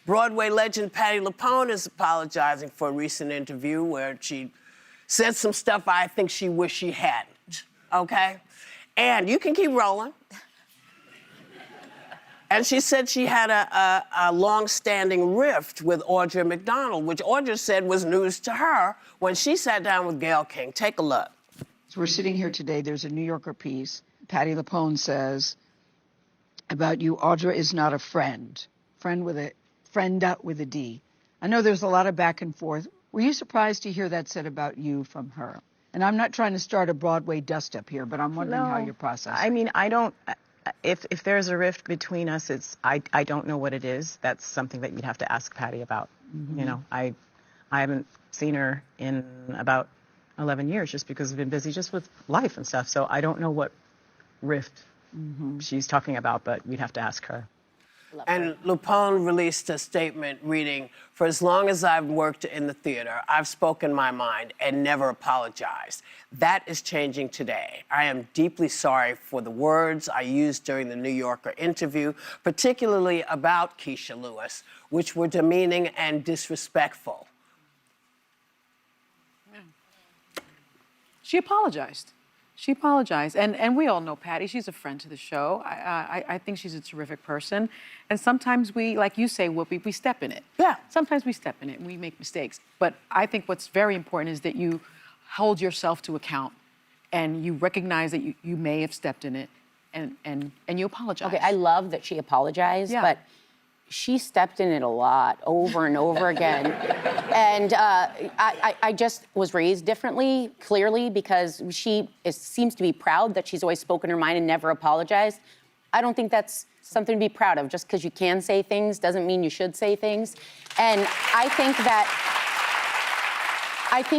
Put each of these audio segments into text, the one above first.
Broadway legend Patti LuPone is apologizing for a recent interview where she said some stuff I think she wished she hadn't, okay? And you can keep rolling. And she said she had a long-standing rift with Audra McDonald, which Audra said was news to her when she sat down with Gayle King. Take a look. So we're sitting here today. There's a New Yorker piece. Patti LuPone says about you, Audra is not a friend. Friend with a D. I know there's a lot of back and forth. Were you surprised to hear that said about you from her? And I'm not trying to start a Broadway dust-up here, but I'm wondering how you're processing. I mean, I don't... If there's a rift between us, I don't know what it is. That's something that you'd have to ask Patti about. Mm-hmm. You know, I haven't seen her in about 11 years just because I've been busy just with life and stuff. So I don't know what rift she's talking about, but we'd have to ask her. And LuPone released a statement reading, "For as long as I've worked in the theater, I've spoken my mind and never apologized. That is changing today. I am deeply sorry for the words I used during the New Yorker interview, particularly about Kecia Lewis, which were demeaning and disrespectful." She apologized. She apologized. And we all know Patti. She's a friend to the show. I think she's a terrific person. And sometimes we, like you say, Whoopi, we step in it. Yeah. Sometimes we step in it and we make mistakes. But I think what's very important is that you hold yourself to account and you recognize that you may have stepped in it and you apologize. Okay, I love that she apologized, but she stepped in it a lot, over and over again. And I just was raised differently, clearly, because she seems to be proud that she's always spoken her mind and never apologized. I don't think that's something to be proud of. Just because you can say things doesn't mean you should say things. And I think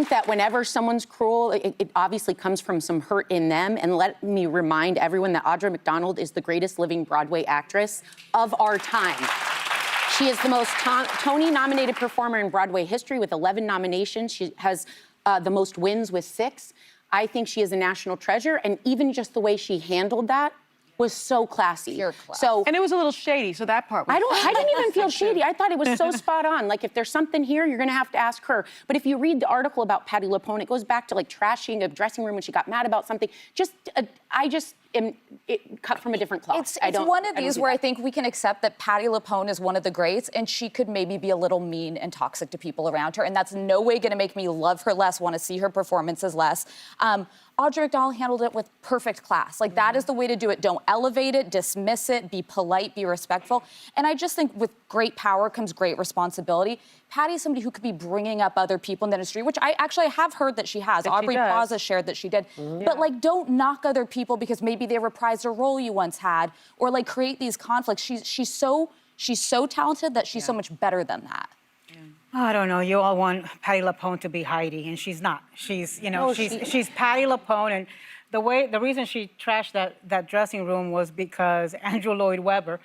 that whenever someone's cruel, it obviously comes from some hurt in them. And let me remind everyone that Audra McDonald is the greatest living Broadway actress of our time. She is the most Tony-nominated performer in Broadway history with 11 nominations. She has the most wins with 6. I think she is a national treasure, and even just the way she handled that was so classy. Pure class. And it was a little shady, so that part was... I didn't even feel shady. I thought it was so spot on. Like, if there's something here, you're gonna have to ask her. But if you read the article about Patti LuPone, it goes back to, like, trashing a dressing room when she got mad about something. I just am cut from a different cloth. It's one of these where I think we can accept that Patti LuPone is one of the greats, and she could maybe be a little mean and toxic to people around her, and that's no way gonna make me love her less, want to see her performances less. Audra McDonald handled it with perfect class. Like, that is the way to do it. Don't elevate it, dismiss it, be polite, be respectful. And I just think with great power comes great responsibility. Patty's somebody who could be bringing up other people in the industry, which I actually have heard that she has. Aubrey Plaza shared that she did. But, like, don't knock other people because maybe they reprised a role you once had, or, like, create these conflicts. She's so talented that she's so much better than that. I don't know. You all want Patti LuPone to be Heidi, and she's not. She's, you know, she's Patti LuPone, and the reason she trashed that dressing room was because Andrew Lloyd Webber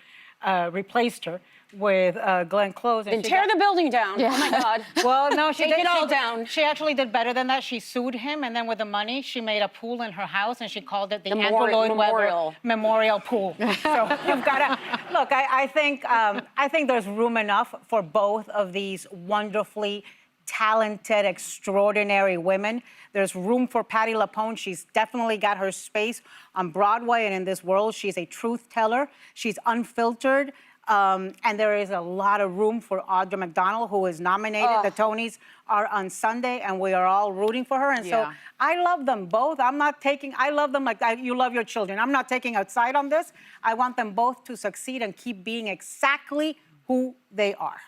replaced her with Glenn Close. And tear the building down. Yeah. Oh, my God. Well, no, she Take it all down. She actually did better than that. She sued him, and then with the money, she made a pool in her house, and she called it the Andrew Lloyd Webber Memorial Pool. So you've got to... Look, I think there's room enough for both of these wonderfully talented, extraordinary women. There's room for Patti LuPone. She's definitely got her space on Broadway and in this world. She's a truth teller. She's unfiltered. And there is a lot of room for Audra McDonald, who is nominated. The Tonys are on Sunday, and we are all rooting for her. And so I love them both. I love them like you love your children. I'm not taking a side on this. I want them both to succeed and keep being exactly who they are.